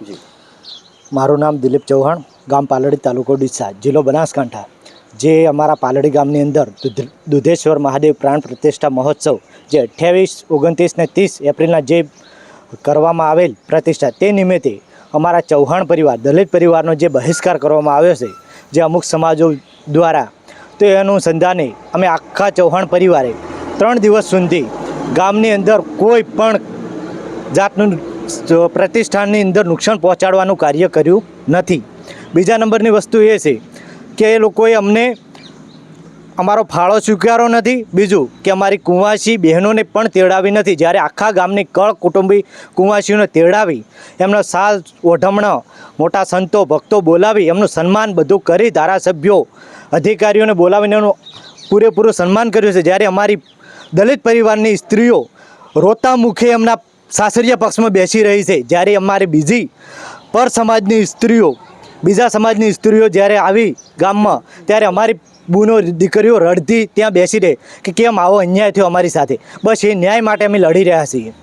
જી મારું નામ દિલીપ ચૌહાણ, ગામ પાલડી, તાલુકો ડીસા, જિલ્લો બનાસકાંઠા. જે અમારા પાલડી ગામની અંદર દુધેશ્વર મહાદેવ પ્રાણ પ્રતિષ્ઠા મહોત્સવ જે 28, 29 ને 30 એપ્રિલના જે કરવામાં આવેલ પ્રતિષ્ઠા, તે નિમિત્તે અમારા ચૌહાણ પરિવાર, દલિત પરિવારનો જે બહિષ્કાર કરવામાં આવ્યો છે જે અમુક સમાજો દ્વારા, તો એ અનુસંધાને અમે આખા ચૌહાણ પરિવારે 3 દિવસ સુધી ગામની અંદર કોઈ પણ જાતનું પ્રતિષ્ઠાનની અંદર નુકસાન પહોંચાડવાનું કાર્ય કર્યું નથી. બીજા નંબરની વસ્તુ એ છે કે એ લોકોએ અમને અમારો ફાળો સ્વીકાર્યો નથી. બીજું કે અમારી કુંવાસી બહેનોને પણ તેડાવી નથી. જ્યારે આખા ગામની કળ કુટુંબી કુંવાસીઓને તેડાવી એમનો સાલ ઓઢમણો મોટા સંતો ભક્તો બોલાવી એમનું સન્માન બધું કરી, ધારાસભ્યો અધિકારીઓને બોલાવીને એનું પૂરેપૂરું સન્માન કર્યું છે. જ્યારે અમારી દલિત પરિવારની સ્ત્રીઓ રોતા મુખે એમના સાસરિયા પક્ષમાં બેસી રહી છે, જ્યારે અમારી બીજી પર સમાજની સ્ત્રીઓ, બીજા સમાજની સ્ત્રીઓ જ્યારે આવી ગામમાં, ત્યારે અમારી બૂનો દીકરીઓ રડતી ત્યાં બેસી રહે કે કેમ આવો અન્યાય થયો અમારી સાથે. બસ એ ન્યાય માટે અમે લડી રહ્યા છીએ.